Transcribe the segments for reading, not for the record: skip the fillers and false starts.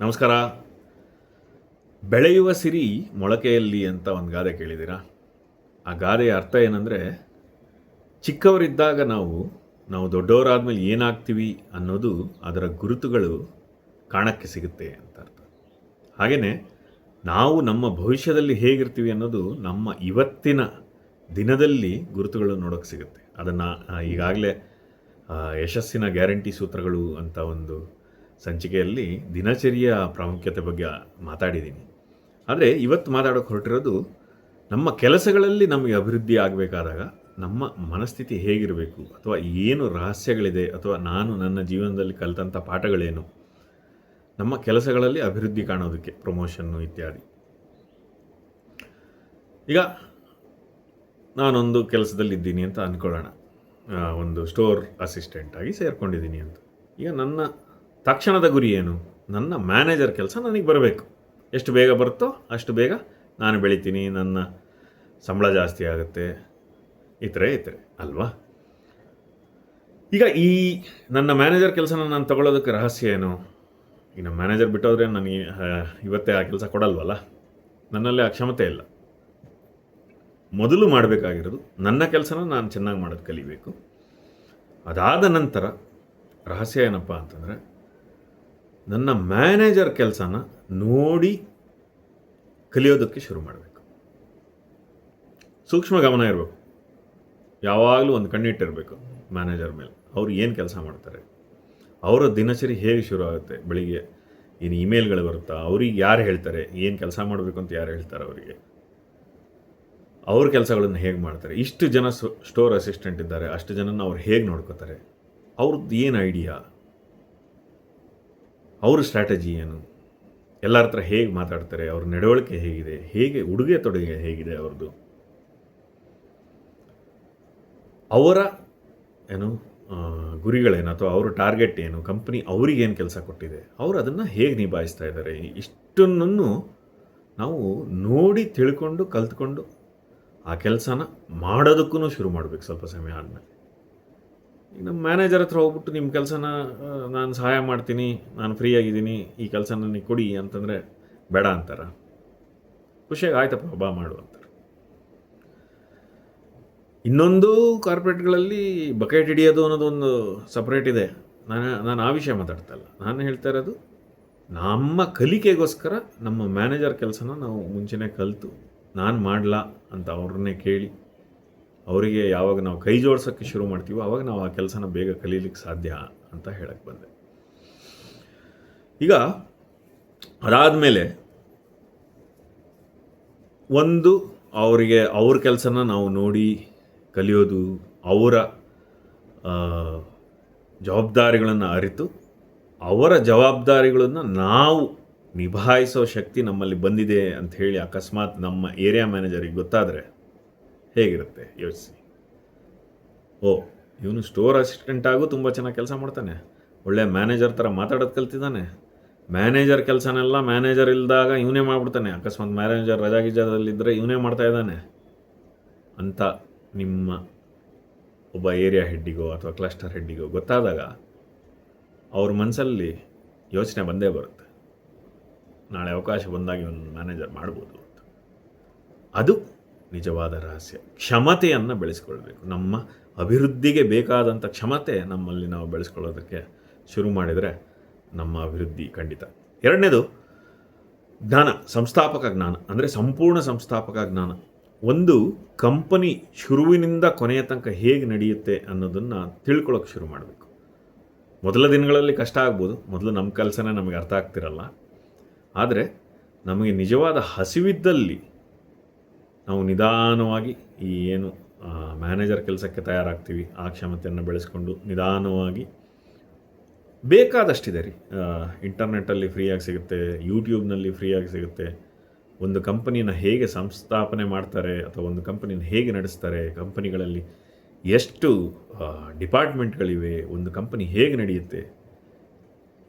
ನಮಸ್ಕಾರ. ಬೆಳೆಯುವ ಸಿರಿ ಮೊಳಕೆಯಲ್ಲಿ ಅಂತ ಒಂದು ಗಾದೆ ಕೇಳಿದ್ದೀರಾ? ಆ ಗಾದೆಯ ಅರ್ಥ ಏನಂದರೆ, ಚಿಕ್ಕವರಿದ್ದಾಗ ನಾವು ದೊಡ್ಡವರಾದ್ಮೇಲೆ ಏನಾಗ್ತೀವಿ ಅನ್ನೋದು ಅದರ ಗುರುತುಗಳು ಕಾಣಕ್ಕೆ ಸಿಗುತ್ತೆ ಅಂತ ಅರ್ಥ. ಹಾಗೆಯೇ ನಾವು ನಮ್ಮ ಭವಿಷ್ಯದಲ್ಲಿ ಹೇಗಿರ್ತೀವಿ ಅನ್ನೋದು ನಮ್ಮ ಇವತ್ತಿನ ದಿನದಲ್ಲಿ ಗುರುತುಗಳು ನೋಡೋಕ್ಕೆ ಸಿಗುತ್ತೆ. ಅದನ್ನು ಈಗಾಗಲೇ ಯಶಸ್ಸಿನ ಗ್ಯಾರಂಟಿ ಸೂತ್ರಗಳು ಅಂತ ಒಂದು ಸಂಚಿಕೆಯಲ್ಲಿ ದಿನಚರಿಯ ಪ್ರಾಮುಖ್ಯತೆ ಬಗ್ಗೆ ಮಾತಾಡಿದ್ದೀನಿ. ಆದರೆ ಇವತ್ತು ಮಾತಾಡೋಕ್ಕೆ ಹೊರಟಿರೋದು, ನಮ್ಮ ಕೆಲಸಗಳಲ್ಲಿ ನಮಗೆ ಅಭಿವೃದ್ಧಿ ಆಗಬೇಕಾದಾಗ ನಮ್ಮ ಮನಸ್ಥಿತಿ ಹೇಗಿರಬೇಕು, ಅಥವಾ ಏನು ರಹಸ್ಯಗಳಿದೆ, ಅಥವಾ ನಾನು ನನ್ನ ಜೀವನದಲ್ಲಿ ಕಲಿತಂಥ ಪಾಠಗಳೇನು ನಮ್ಮ ಕೆಲಸಗಳಲ್ಲಿ ಅಭಿವೃದ್ಧಿ ಕಾಣೋದಕ್ಕೆ, ಪ್ರಮೋಷನ್ನು ಇತ್ಯಾದಿ. ಈಗ ನಾನೊಂದು ಕೆಲಸದಲ್ಲಿದ್ದೀನಿ ಅಂತ ಅಂದ್ಕೊಳ್ಳೋಣ. ಒಂದು ಸ್ಟೋರ್ ಅಸಿಸ್ಟೆಂಟಾಗಿ ಸೇರಿಕೊಂಡಿದ್ದೀನಿ ಅಂತ. ಈಗ ನನ್ನ ತಕ್ಷಣದ ಗುರಿ ಏನು? ನನ್ನ ಮ್ಯಾನೇಜರ್ ಕೆಲಸ ನನಗೆ ಬರಬೇಕು. ಎಷ್ಟು ಬೇಗ ಬರುತ್ತೋ ಅಷ್ಟು ಬೇಗ ನಾನು ಬೆಳಿತೀನಿ, ನನ್ನ ಸಂಬಳ ಜಾಸ್ತಿ ಆಗುತ್ತೆ, ಇತರೆ ಅಲ್ವಾ? ಈಗ ಈ ನನ್ನ ಮ್ಯಾನೇಜರ್ ಕೆಲಸನ ನಾನು ತಗೊಳ್ಳೋದಕ್ಕೆ ರಹಸ್ಯ ಏನು? ಈಗ ನಮ್ಮ ಮ್ಯಾನೇಜರ್ ಬಿಟ್ಟೋದ್ರೆ ನನಗೆ ಇವತ್ತೇ ಆ ಕೆಲಸ ಕೊಡಲ್ವಲ್ಲ, ನನ್ನಲ್ಲಿ ಆ ಕ್ಷಮತೆ ಇಲ್ಲ. ಮೊದಲು ಮಾಡಬೇಕಾಗಿರೋದು ನನ್ನ ಕೆಲಸನ ನಾನು ಚೆನ್ನಾಗಿ ಮಾಡೋದು ಕಲಿಬೇಕು. ಅದಾದ ನಂತರ ರಹಸ್ಯ ಏನಪ್ಪ ಅಂತಂದರೆ, ನನ್ನ ಮ್ಯಾನೇಜರ್ ಕೆಲಸನ ನೋಡಿ ಕಲಿಯೋದಕ್ಕೆ ಶುರು ಮಾಡಬೇಕು. ಸೂಕ್ಷ್ಮ ಗಮನ ಇರಬೇಕು, ಯಾವಾಗಲೂ ಒಂದು ಕಣ್ಣಿಟ್ಟಿರಬೇಕು ಮ್ಯಾನೇಜರ್ ಮೇಲೆ. ಅವರು ಏನು ಕೆಲಸ ಮಾಡ್ತಾರೆ, ಅವರ ದಿನಚರಿ ಹೇಗೆ ಶುರು ಆಗುತ್ತೆ, ಬೆಳಿಗ್ಗೆ ಏನು ಇಮೇಲ್ಗಳು ಬರುತ್ತಾ, ಅವ್ರಿಗೆ ಯಾರು ಹೇಳ್ತಾರೆ, ಏನು ಕೆಲಸ ಮಾಡಬೇಕು ಅಂತ ಯಾರು ಹೇಳ್ತಾರೆ ಅವರಿಗೆ, ಅವ್ರ ಕೆಲಸಗಳನ್ನು ಹೇಗೆ ಮಾಡ್ತಾರೆ, ಇಷ್ಟು ಜನ ಸ್ಟೋರ್ ಅಸಿಸ್ಟೆಂಟ್ ಇದ್ದಾರೆ, ಅಷ್ಟು ಜನನ ಅವ್ರು ಹೇಗೆ ನೋಡ್ಕೋತಾರೆ, ಅವ್ರದ್ದು ಏನು ಐಡಿಯಾ, ಅವ್ರ ಸ್ಟ್ರಾಟಜಿ ಏನು, ಎಲ್ಲರ ಹತ್ರ ಹೇಗೆ ಮಾತಾಡ್ತಾರೆ, ಅವ್ರ ನಡವಳಿಕೆ ಹೇಗಿದೆ, ಹೇಗೆ ಉಡುಗೆ ತೊಡುಗೆ ಹೇಗಿದೆ ಅವ್ರದ್ದು, ಅವರ ಗುರಿಗಳೇನು, ಅಥವಾ ಅವರ ಟಾರ್ಗೆಟ್ ಏನು, ಕಂಪ್ನಿ ಅವ್ರಿಗೇನು ಕೆಲಸ ಕೊಟ್ಟಿದೆ, ಅವರು ಅದನ್ನು ಹೇಗೆ ನಿಭಾಯಿಸ್ತಾ ಇದ್ದಾರೆ, ಇಷ್ಟನ್ನು ನಾವು ನೋಡಿ ತಿಳ್ಕೊಂಡು ಕಲ್ತ್ಕೊಂಡು ಆ ಕೆಲಸನ ಮಾಡೋದಕ್ಕೂ ಶುರು ಮಾಡಬೇಕು ಸ್ವಲ್ಪ ಸಮಯ ಆದಮೇಲೆ. ಈಗ ನಮ್ಮ ಮ್ಯಾನೇಜರ್ ಹತ್ರ ಹೋಗ್ಬಿಟ್ಟು ನಿಮ್ಮ ಕೆಲಸನ ನಾನು ಸಹಾಯ ಮಾಡ್ತೀನಿ, ನಾನು ಫ್ರೀ ಆಗಿದ್ದೀನಿ, ಈ ಕೆಲಸ ನನಗೆ ಕೊಡಿ ಅಂತಂದರೆ ಬೇಡ ಅಂತಾರೆ. ಖುಷಿಯಾಗಿ ಆಯ್ತಪ್ಪ ಬಾ ಮಾಡು ಅಂತಾರೆ. ಇನ್ನೊಂದು ಕಾರ್ಪೊರೇಟ್ಗಳಲ್ಲಿ ಬಕೆಟ್ ಹಿಡಿಯೋದು ಅನ್ನೋದೊಂದು ಸಪ್ರೇಟ್ ಇದೆ. ನಾನು ಆ ವಿಷಯ ಮಾತಾಡ್ತಾ ಇಲ್ಲ. ನಾನು ಹೇಳ್ತಾ ಇರೋದು, ನಮ್ಮ ಕಲಿಕೆಗೋಸ್ಕರ ನಮ್ಮ ಮ್ಯಾನೇಜರ್ ಕೆಲಸನ ನಾವು ಮುಂಚೆನೇ ಕಲಿತು ನಾನು ಮಾಡಲಾ ಅಂತ ಅವ್ರನ್ನೇ ಕೇಳಿ, ಅವರಿಗೆ ಯಾವಾಗ ನಾವು ಕೈ ಜೋಡ್ಸೋಕ್ಕೆ ಶುರು ಮಾಡ್ತೀವೋ ಆವಾಗ ನಾವು ಆ ಕೆಲಸನ ಬೇಗ ಕಲೀಲಿಕ್ಕೆ ಸಾಧ್ಯ ಅಂತ ಹೇಳಕ್ಕೆ ಬಂದೆ. ಈಗ ಅದಾದಮೇಲೆ ಅವರಿಗೆ ಅವ್ರ ಕೆಲಸನ ನಾವು ನೋಡಿ ಕಲಿಯೋದು, ಅವರ ಜವಾಬ್ದಾರಿಗಳನ್ನು ಅರಿತು ಅವರ ಜವಾಬ್ದಾರಿಗಳನ್ನು ನಾವು ನಿಭಾಯಿಸೋ ಶಕ್ತಿ ನಮ್ಮಲ್ಲಿ ಬಂದಿದೆ ಅಂತ ಹೇಳಿ ಅಕಸ್ಮಾತ್ ನಮ್ಮ ಏರಿಯಾ ಮ್ಯಾನೇಜರಿಗೆ ಗೊತ್ತಾದರೆ ಹೇಗಿರುತ್ತೆ ಯೋಚಿಸಿ. ಇವನು ಸ್ಟೋರ್ ಅಸಿಸ್ಟೆಂಟಾಗೂ ತುಂಬ ಚೆನ್ನಾಗಿ ಕೆಲಸ ಮಾಡ್ತಾನೆ, ಒಳ್ಳೆ ಮ್ಯಾನೇಜರ್ ಥರ ಮಾತಾಡೋದು ಕಲ್ತಿದ್ದಾನೆ, ಮ್ಯಾನೇಜರ್ ಕೆಲಸನೆಲ್ಲ ಮ್ಯಾನೇಜರ್ ಇಲ್ದಾಗ ಇವನೇ ಮಾಡಿಬಿಡ್ತಾನೆ, ಅಕಸ್ಮಾತ್ ಮ್ಯಾನೇಜರ್ ರಜಾ ಗಿಜಾದಲ್ಲಿದ್ದರೆ ಇವನೇ ಮಾಡ್ತಾ ಇದ್ದಾನೆ ಅಂತ ನಿಮ್ಮ ಒಬ್ಬ ಏರಿಯಾ ಹೆಡ್ಡಿಗೋ ಅಥವಾ ಕ್ಲಸ್ಟರ್ ಹೆಡ್ಡಿಗೋ ಗೊತ್ತಾದಾಗ ಅವ್ರ ಮನಸ್ಸಲ್ಲಿ ಯೋಚನೆ ಬಂದೇ ಬರುತ್ತೆ, ನಾಳೆ ಅವಕಾಶ ಬಂದಾಗ ಇವನು ಮ್ಯಾನೇಜರ್ ಮಾಡ್ಬೋದು ಅಂತ. ಅದು ನಿಜವಾದ ರಹಸ್ಯ. ಕ್ಷಮತೆಯನ್ನು ಬೆಳೆಸ್ಕೊಳ್ಬೇಕು. ನಮ್ಮ ಅಭಿವೃದ್ಧಿಗೆ ಬೇಕಾದಂಥ ಕ್ಷಮತೆ ನಮ್ಮಲ್ಲಿ ನಾವು ಬೆಳೆಸ್ಕೊಳ್ಳೋದಕ್ಕೆ ಶುರು ಮಾಡಿದರೆ ನಮ್ಮ ಅಭಿವೃದ್ಧಿ ಖಂಡಿತ. ಎರಡನೇದು ಜ್ಞಾನ, ಸಂಸ್ಥಾಪಕ ಜ್ಞಾನ, ಅಂದರೆ ಸಂಪೂರ್ಣ ಸಂಸ್ಥಾಪಕ ಜ್ಞಾನ. ಒಂದು ಕಂಪನಿ ಶುರುವಿನಿಂದ ಕೊನೆಯ ತನಕ ಹೇಗೆ ನಡೆಯುತ್ತೆ ಅನ್ನೋದನ್ನು ತಿಳ್ಕೊಳ್ಳೋಕೆ ಶುರು ಮಾಡಬೇಕು. ಮೊದಲ ದಿನಗಳಲ್ಲಿ ಕಷ್ಟ ಆಗ್ಬೋದು, ಮೊದಲು ನಮ್ಮ ಕೆಲಸನೇ ನಮಗೆ ಅರ್ಥ ಆಗ್ತಿರಲ್ಲ. ಆದರೆ ನಮಗೆ ನಿಜವಾದ ಹಸಿವಿದ್ದಲ್ಲಿ ನಾವು ನಿಧಾನವಾಗಿ ಈ ಏನು ಮ್ಯಾನೇಜರ್ ಕೆಲಸಕ್ಕೆ ತಯಾರಾಗ್ತೀವಿ, ಆ ಕ್ಷಮತೆಯನ್ನು ಬೆಳೆಸ್ಕೊಂಡು ನಿಧಾನವಾಗಿ ಬೇಕಾದಷ್ಟಿದೆ ರೀ. ಇಂಟರ್ನೆಟ್ಟಲ್ಲಿ ಫ್ರೀಯಾಗಿ ಸಿಗುತ್ತೆ, ಯೂಟ್ಯೂಬ್ನಲ್ಲಿ ಫ್ರೀಯಾಗಿ ಸಿಗುತ್ತೆ. ಒಂದು ಕಂಪನಿನ ಹೇಗೆ ಸಂಸ್ಥಾಪನೆ ಮಾಡ್ತಾರೆ ಅಥವಾ ಒಂದು ಕಂಪನಿನ ಹೇಗೆ ನಡೆಸ್ತಾರೆ, ಕಂಪನಿಗಳಲ್ಲಿ ಎಷ್ಟು ಡಿಪಾರ್ಟ್ಮೆಂಟ್ಗಳಿವೆ, ಒಂದು ಕಂಪನಿ ಹೇಗೆ ನಡೆಯುತ್ತೆ.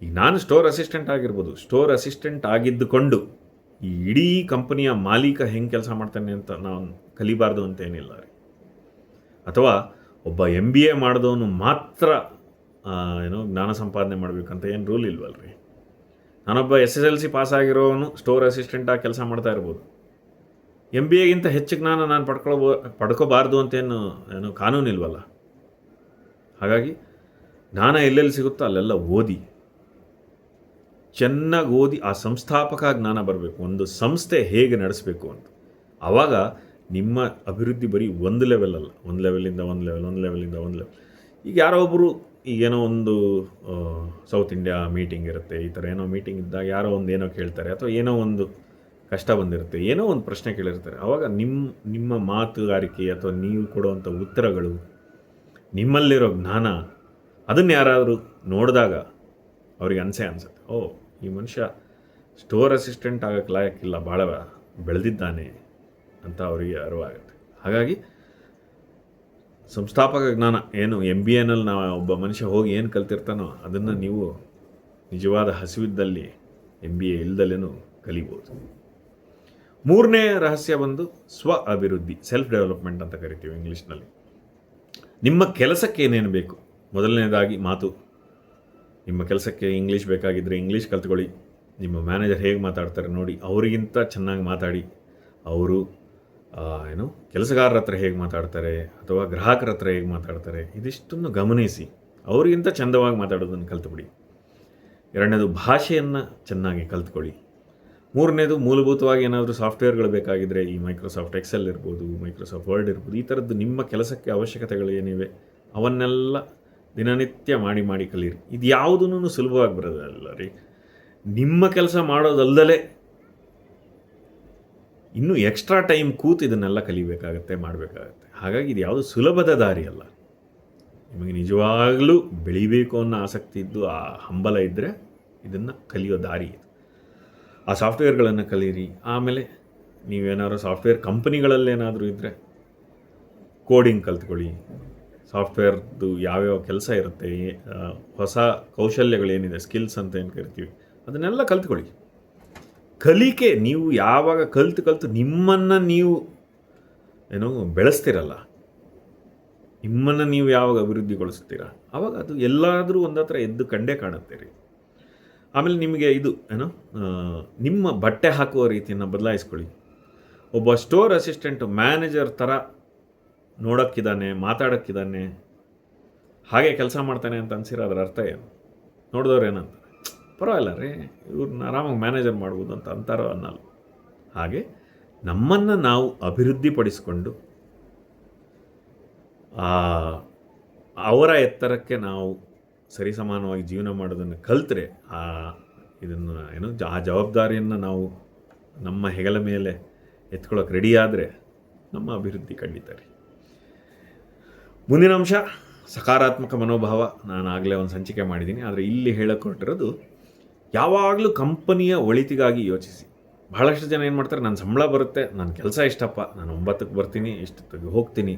ಈಗ ನಾನು ಸ್ಟೋರ್ ಅಸಿಸ್ಟೆಂಟ್ ಆಗಿರ್ಬೋದು, ಸ್ಟೋರ್ ಅಸಿಸ್ಟೆಂಟ್ ಆಗಿದ್ದುಕೊಂಡು ಈ ಇಡೀ ಕಂಪನಿಯ ಮಾಲೀಕ ಹೆಂಗೆ ಕೆಲಸ ಮಾಡ್ತಾನೆ ಅಂತ ನಾವು ಕಲಿಬಾರ್ದು ಅಂತೇನಿಲ್ಲ ರೀ. ಅಥವಾ ಒಬ್ಬ MBA ಮಾಡಿದವನು ಮಾತ್ರ ಜ್ಞಾನ ಸಂಪಾದನೆ ಮಾಡಬೇಕಂತ ಏನು ರೂಲ್ ಇಲ್ವಲ್ರಿ. ನಾನೊಬ್ಬ SSLC ಪಾಸ್ ಆಗಿರೋನು ಸ್ಟೋರ್ ಅಸಿಸ್ಟೆಂಟಾಗಿ ಕೆಲಸ ಮಾಡ್ತಾ ಇರ್ಬೋದು. MBAಗಿಂತ ಹೆಚ್ಚು ಜ್ಞಾನ ನಾನು ಪಡ್ಕೋಬಾರ್ದು ಏನು ಕಾನೂನಿಲ್ವಲ್ಲ. ಹಾಗಾಗಿ ಜ್ಞಾನ ಎಲ್ಲೆಲ್ಲಿ ಸಿಗುತ್ತೋ ಅಲ್ಲೆಲ್ಲ ಓದಿ, ಚೆನ್ನಾಗಿ ಓದಿ ಆ ಸಂಸ್ಥಾಪಕ ಜ್ಞಾನ ಬರಬೇಕು, ಒಂದು ಸಂಸ್ಥೆ ಹೇಗೆ ನಡೆಸಬೇಕು ಅಂತ. ಆವಾಗ ನಿಮ್ಮ ಅಭಿವೃದ್ಧಿ ಬರೀ ಒಂದು ಲೆವೆಲ್ ಅಲ್ಲ, ಒಂದು ಲೆವೆಲಿಂದ ಒಂದು ಲೆವೆಲ್. ಈಗ ಯಾರೋ ಒಬ್ಬರು ಈಗೇನೋ ಒಂದು ಸೌತ್ ಇಂಡಿಯಾ ಮೀಟಿಂಗ್ ಇರುತ್ತೆ, ಈ ಥರ ಏನೋ ಮೀಟಿಂಗ್ ಇದ್ದಾಗ ಯಾರೋ ಒಂದು ಏನೋ ಕೇಳ್ತಾರೆ, ಅಥವಾ ಏನೋ ಒಂದು ಕಷ್ಟ ಬಂದಿರುತ್ತೆ, ಏನೋ ಒಂದು ಪ್ರಶ್ನೆ ಕೇಳಿರ್ತಾರೆ. ಆವಾಗ ನಿಮ್ಮ ಮಾತುಗಾರಿಕೆ ಅಥವಾ ನೀವು ಕೊಡುವಂಥ ಉತ್ತರಗಳು, ನಿಮ್ಮಲ್ಲಿರೋ ಜ್ಞಾನ, ಅದನ್ನು ಯಾರಾದರೂ ನೋಡಿದಾಗ ಅವ್ರಿಗೆ ಅನಿಸುತ್ತೆ, ಓ ಈ ಮನುಷ್ಯ ಸ್ಟೋರ್ ಅಸಿಸ್ಟೆಂಟ್ ಆಗೋಕ್ಕೆ ಲಾಯಕ್ಕಿಲ್ಲ, ಭಾಳ ಬೆಳೆದಿದ್ದಾನೆ ಅಂತ ಅವರಿಗೆ ಅರಿವಾಗುತ್ತೆ. ಹಾಗಾಗಿ ಸಂಸ್ಥಾಪಕ ಜ್ಞಾನ ಏನು MBAನಲ್ಲಿ ನಾವು ಒಬ್ಬ ಮನುಷ್ಯ ಹೋಗಿ ಏನು ಕಲ್ತಿರ್ತಾನೋ ಅದನ್ನು ನೀವು ನಿಜವಾದ ಹಸಿವಿದ್ದಲ್ಲಿ MBA ಇಲ್ದಲೇನೂ ಕಲಿಬೋದು. ಮೂರನೇ ರಹಸ್ಯ ಬಂದು ಅಭಿವೃದ್ಧಿ, ಸೆಲ್ಫ್ ಡೆವಲಪ್ಮೆಂಟ್ ಅಂತ ಕರಿತೀವಿ ಇಂಗ್ಲೀಷ್ನಲ್ಲಿ. ನಿಮ್ಮ ಕೆಲಸಕ್ಕೆ ಏನೇನು ಬೇಕು, ಮೊದಲನೇದಾಗಿ ಮಾತು. ನಿಮ್ಮ ಕೆಲಸಕ್ಕೆ ಇಂಗ್ಲೀಷ್ ಬೇಕಾಗಿದ್ದರೆ ಇಂಗ್ಲೀಷ್ ಕಲ್ತ್ಕೊಳ್ಳಿ. ನಿಮ್ಮ ಮ್ಯಾನೇಜರ್ ಹೇಗೆ ಮಾತಾಡ್ತಾರೆ ನೋಡಿ, ಅವರಿಗಿಂತ ಚೆನ್ನಾಗಿ ಮಾತಾಡಿ. ಅವರು ಕೆಲಸಗಾರರ ಹತ್ರ ಹೇಗೆ ಮಾತಾಡ್ತಾರೆ ಅಥವಾ ಗ್ರಾಹಕರ ಹತ್ರ ಹೇಗೆ ಮಾತಾಡ್ತಾರೆ, ಇದಿಷ್ಟನ್ನು ಗಮನಿಸಿ ಅವರಿಗಿಂತ ಚಂದವಾಗಿ ಮಾತಾಡೋದನ್ನು ಕಲ್ತ್ಬಿಡಿ. ಎರಡನೇದು ಭಾಷೆಯನ್ನು ಚೆನ್ನಾಗಿ ಕಲ್ತ್ಕೊಳ್ಳಿ. ಮೂರನೇದು ಮೂಲಭೂತವಾಗಿ ಏನಾದರೂ ಸಾಫ್ಟ್ವೇರ್ಗಳು ಬೇಕಾಗಿದ್ದರೆ ಈ ಮೈಕ್ರೋಸಾಫ್ಟ್ ಎಕ್ಸೆಲ್ ಇರ್ಬೋದು, ಮೈಕ್ರೋಸಾಫ್ಟ್ ವರ್ಡ್ ಇರ್ಬೋದು, ಈ ಥರದ್ದು ನಿಮ್ಮ ಕೆಲಸಕ್ಕೆ ಅವಶ್ಯಕತೆಗಳು ಏನಿವೆ ಅವನ್ನೆಲ್ಲ ದಿನನಿತ್ಯ ಮಾಡಿ ಕಲೀರಿ. ಇದು ಯಾವುದೂ ಸುಲಭವಾಗಿ ಬರೋದಲ್ಲ ರೀ. ನಿಮ್ಮ ಕೆಲಸ ಮಾಡೋದಲ್ಲದೆ ಇನ್ನೂ ಎಕ್ಸ್ಟ್ರಾ ಟೈಮ್ ಕೂತು ಇದನ್ನೆಲ್ಲ ಕಲಿಬೇಕಾಗತ್ತೆ, ಮಾಡಬೇಕಾಗತ್ತೆ. ಹಾಗಾಗಿ ಇದು ಯಾವುದು ಸುಲಭದ ದಾರಿ ಅಲ್ಲ. ನಿಮಗೆ ನಿಜವಾಗಲೂ ಬೆಳಿಬೇಕು ಅನ್ನೋ ಆಸಕ್ತಿ ಇದ್ದು ಆ ಹಂಬಲ ಇದ್ದರೆ ಇದನ್ನು ಕಲಿಯೋ ದಾರಿ ಇದು. ಆ ಸಾಫ್ಟ್ವೇರ್ಗಳನ್ನು ಕಲೀರಿ. ಆಮೇಲೆ ನೀವೇನಾದ್ರು ಸಾಫ್ಟ್ವೇರ್ ಕಂಪನಿಗಳಲ್ಲೇನಾದರೂ ಇದ್ದರೆ ಕೋಡಿಂಗ್ ಕಲ್ತ್ಕೊಳ್ಳಿ. ಸಾಫ್ಟ್ವೇರ್ದು ಯಾವ್ಯಾವ ಕೆಲಸ ಇರುತ್ತೆ, ಹೊಸ ಕೌಶಲ್ಯಗಳೇನಿದೆ, ಸ್ಕಿಲ್ಸ್ ಅಂತ ಏನು ಕರಿತೀವಿ, ಅದನ್ನೆಲ್ಲ ಕಲ್ತ್ಕೊಳ್ಳಿ. ಕಲಿಕೆ ನೀವು ಯಾವಾಗ ಕಲ್ತು ನಿಮ್ಮನ್ನು ನೀವು ಬೆಳೆಸ್ತಿರಲ್ಲ, ನಿಮ್ಮನ್ನು ನೀವು ಯಾವಾಗ ಅಭಿವೃದ್ಧಿಗೊಳಿಸ್ತೀರ ಆವಾಗ ಅದು ಎಲ್ಲಾದರೂ ಒಂದು ಹತ್ರ ಎದ್ದು ಕಂಡೇ ಕಾಣುತ್ತೆ ರೀ. ಆಮೇಲೆ ನಿಮಗೆ ನಿಮ್ಮ ಬಟ್ಟೆ ಹಾಕುವ ರೀತಿಯನ್ನು ಬದಲಾಯಿಸ್ಕೊಳ್ಳಿ. ಒಬ್ಬ ಸ್ಟೋರ್ ಅಸಿಸ್ಟೆಂಟು ಮ್ಯಾನೇಜರ್ ಥರ ನೋಡೋಕ್ಕಿದ್ದಾನೆ, ಮಾತಾಡೋಕ್ಕಿದ್ದಾನೆ, ಹಾಗೆ ಕೆಲಸ ಮಾಡ್ತಾನೆ ಅಂತ ಅನ್ಸಿರೋ ಅದರ ಅರ್ಥ ಏನು? ನೋಡಿದವ್ರು ಏನಂತಾರೆ, ಪರವಾಗಿಲ್ಲ ರೀ ಇವ್ರನ್ನ ಆರಾಮಾಗಿ ಮ್ಯಾನೇಜರ್ ಮಾಡ್ಬೋದು ಅಂತ ಅಂತಾರೋ ಅನ್ನಲ್ಲ. ಹಾಗೆ ನಮ್ಮನ್ನು ನಾವು ಅಭಿವೃದ್ಧಿಪಡಿಸಿಕೊಂಡು ಅವರ ಎತ್ತರಕ್ಕೆ ನಾವು ಸರಿಸಮಾನವಾಗಿ ಜೀವನ ಮಾಡೋದನ್ನು ಕಲ್ತ್ರೆ ಇದನ್ನು ಆ ಜವಾಬ್ದಾರಿಯನ್ನು ನಾವು ನಮ್ಮ ಹೆಗಲ ಮೇಲೆ ಎತ್ಕೊಳ್ಳೋಕೆ ರೆಡಿಯಾದರೆ ನಮ್ಮ ಅಭಿವೃದ್ಧಿ ಖಂಡಿತ ರೀ. ಮುಂದಿನ ಅಂಶ ಸಕಾರಾತ್ಮಕ ಮನೋಭಾವ. ನಾನು ಆಗಲೇ ಒಂದು ಸಂಚಿಕೆ ಮಾಡಿದ್ದೀನಿ, ಆದರೆ ಇಲ್ಲಿ ಹೇಳಕೊಟ್ಟಿರೋದು ಯಾವಾಗಲೂ ಕಂಪನಿಯ ಒಳಿತಿಗಾಗಿ ಯೋಚಿಸಿ. ಬಹಳಷ್ಟು ಜನ ಏನು ಮಾಡ್ತಾರೆ, ನನ್ನ ಸಂಬಳ ಬರುತ್ತೆ, ನನ್ನ ಕೆಲಸ ಇಷ್ಟಪ್ಪ, ನಾನು 9ಕ್ಕೆ ಬರ್ತೀನಿ, ಇಷ್ಟೊತ್ತಿಗೆ ಹೋಗ್ತೀನಿ,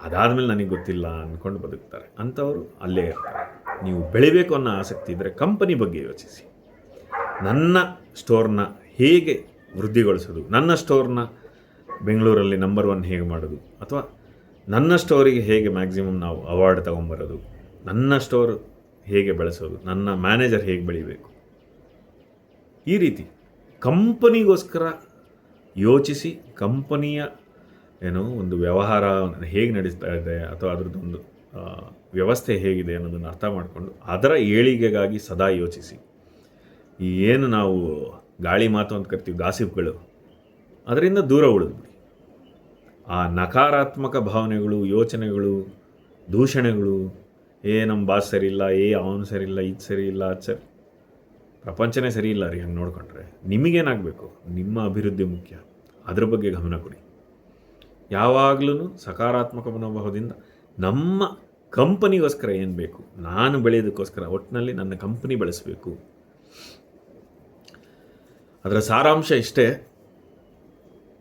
ಅದಾದಮೇಲೆ ನನಗೆ ಗೊತ್ತಿಲ್ಲ ಅಂದ್ಕೊಂಡು ಬದುಕ್ತಾರೆ. ಅಂಥವರು ಅಲ್ಲೇ ಇರ್ತಾರೆ. ನೀವು ಬೆಳಿಬೇಕು ಅನ್ನೋ ಆಸಕ್ತಿ ಇದ್ದರೆ ಕಂಪನಿ ಬಗ್ಗೆ ಯೋಚಿಸಿ. ನನ್ನ ಸ್ಟೋರ್ನ ಹೇಗೆ ವೃದ್ಧಿಗೊಳಿಸೋದು, ನನ್ನ ಸ್ಟೋರ್ನ ಬೆಂಗಳೂರಲ್ಲಿ ನಂಬರ್ 1 ಹೇಗೆ ಮಾಡೋದು, ಅಥವಾ ನನ್ನ ಸ್ಟೋರಿಗೆ ಹೇಗೆ ಮ್ಯಾಕ್ಸಿಮಮ್ ನಾವು ಅವಾರ್ಡ್ ತೊಗೊಂಬರೋದು, ನನ್ನ ಸ್ಟೋರ್ ಹೇಗೆ ಬೆಳೆಸೋದು, ನನ್ನ ಮ್ಯಾನೇಜರ್ ಹೇಗೆ ಬೆಳಿಬೇಕು, ಈ ರೀತಿ ಕಂಪನಿಗೋಸ್ಕರ ಯೋಚಿಸಿ ಕಂಪನಿಯ ಒಂದು ವ್ಯವಹಾರ ಹೇಗೆ ನಡೆಸ್ತಾ ಇದೆ ಅಥವಾ ಅದರದ್ದೊಂದು ವ್ಯವಸ್ಥೆ ಹೇಗಿದೆ ಅನ್ನೋದನ್ನು ಅರ್ಥ ಮಾಡಿಕೊಂಡು ಅದರ ಏಳಿಗೆಗಾಗಿ ಸದಾ ಯೋಚಿಸಿ. ಈ ಏನು ನಾವು ಗಾಳಿ ಮಾತು ಅಂತ ಕರಿತೀವಿ, ಗಾಸಿಪ್ಗಳು, ಅದರಿಂದ ದೂರ ಉಳಿದ್ಬಿಡಿ. ಆ ನಕಾರಾತ್ಮಕ ಭಾವನೆಗಳು, ಯೋಚನೆಗಳು, ದೂಷಣೆಗಳು, ನಮ್ಮ ಬಾಸ್ ಸರಿ ಇಲ್ಲ, ಅವನು ಸರಿ ಇಲ್ಲ, ಇದು ಸರಿ ಇಲ್ಲ, ಅದು ಸರಿ, ಪ್ರಪಂಚನೇ ಸರಿ ಇಲ್ಲ ರೀ. ಹಂಗೆ ನೋಡ್ಕೊಂಡ್ರೆ ನಿಮಗೇನಾಗಬೇಕು? ನಿಮ್ಮ ಅಭಿವೃದ್ಧಿ ಮುಖ್ಯ, ಅದ್ರ ಬಗ್ಗೆ ಗಮನ ಕೊಡಿ. ಯಾವಾಗಲೂ ಸಕಾರಾತ್ಮಕ ಮನೋಭಾವದಿಂದ ನಮ್ಮ ಕಂಪನಿಗೋಸ್ಕರ ಏನು ಬೇಕು, ನಾನು ಬೆಳೆಯೋದಕ್ಕೋಸ್ಕರ, ಒಟ್ಟಿನಲ್ಲಿ ನನ್ನ ಕಂಪನಿ ಬೆಳೆಸಬೇಕು. ಅದರ ಸಾರಾಂಶ ಇಷ್ಟೇ,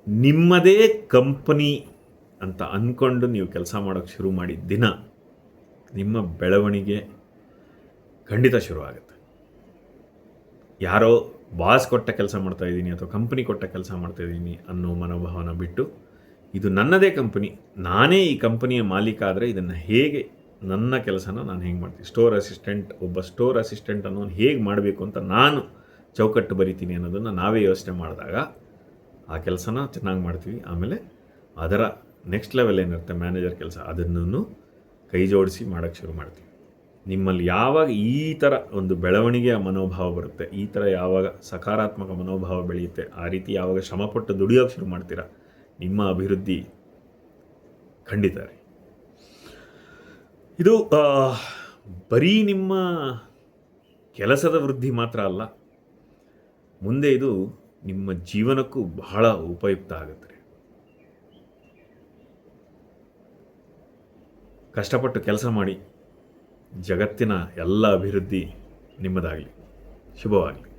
ನಿಮ್ಮದೇ ಕಂಪನಿ ಅಂತ ಅಂದ್ಕೊಂಡು ನೀವು ಕೆಲಸ ಮಾಡೋಕ್ಕೆ ಶುರು ಮಾಡಿದ ದಿನ ನಿಮ್ಮ ಬೆಳವಣಿಗೆ ಖಂಡಿತ ಶುರುವಾಗುತ್ತೆ. ಯಾರೋ ಬಾಸ್ ಕೊಟ್ಟ ಕೆಲಸ ಮಾಡ್ತಾಯಿದ್ದೀನಿ ಅಥವಾ ಕಂಪನಿ ಕೊಟ್ಟ ಕೆಲಸ ಮಾಡ್ತಾಯಿದ್ದೀನಿ ಅನ್ನೋ ಮನೋಭಾವನ ಬಿಟ್ಟು, ಇದು ನನ್ನದೇ ಕಂಪನಿ, ನಾನೇ ಈ ಕಂಪನಿಯ ಮಾಲೀಕ ಆದರೆ ಇದನ್ನು ಹೇಗೆ ನನ್ನ ಕೆಲಸನ ನಾನು ಹೇಗೆ ಮಾಡ್ತೀನಿ, ಒಬ್ಬ ಸ್ಟೋರ್ ಅಸಿಸ್ಟೆಂಟ್ ಅನ್ನೋನು ಹೇಗೆ ಮಾಡಬೇಕು ಅಂತ ನಾನು ಚೌಕಟ್ಟು ಬರಿತೀನಿ ಅನ್ನೋದನ್ನು ನಾವೇ ಯೋಚನೆ ಮಾಡಿದಾಗ ಆ ಕೆಲಸನ ಚೆನ್ನಾಗಿ ಮಾಡ್ತೀವಿ. ಆಮೇಲೆ ಅದರ ನೆಕ್ಸ್ಟ್ ಲೆವೆಲ್ ಏನಿರುತ್ತೆ ಮ್ಯಾನೇಜರ್ ಕೆಲಸ, ಅದನ್ನು ಕೈ ಜೋಡಿಸಿ ಮಾಡೋಕ್ಕೆ ಶುರು ಮಾಡ್ತೀವಿ. ನಿಮ್ಮಲ್ಲಿ ಯಾವಾಗ ಈ ಥರ ಒಂದು ಬೆಳವಣಿಗೆಯ ಮನೋಭಾವ ಬರುತ್ತೆ, ಈ ಥರ ಯಾವಾಗ ಸಕಾರಾತ್ಮಕ ಮನೋಭಾವ ಬೆಳೆಯುತ್ತೆ, ಆ ರೀತಿ ಯಾವಾಗ ಶ್ರಮಪಟ್ಟು ದುಡಿಯೋಕ್ಕೆ ಶುರು ಮಾಡ್ತೀರಾ, ನಿಮ್ಮ ಅಭಿವೃದ್ಧಿ ಖಂಡಿತ ರೀ. ಇದು ಬರೀ ನಿಮ್ಮ ಕೆಲಸದ ವೃದ್ಧಿ ಮಾತ್ರ ಅಲ್ಲ, ಮುಂದೆ ಇದು ನಿಮ್ಮ ಜೀವನಕ್ಕೂ ಬಹಳ ಉಪಯುಕ್ತ ಆಗುತ್ತೆ ರೀ. ಕಷ್ಟಪಟ್ಟು ಕೆಲಸ ಮಾಡಿ, ಜಗತ್ತಿನ ಎಲ್ಲ ಅಭಿವೃದ್ಧಿ ನಿಮ್ಮದಾಗಲಿ. ಶುಭವಾಗಲಿ.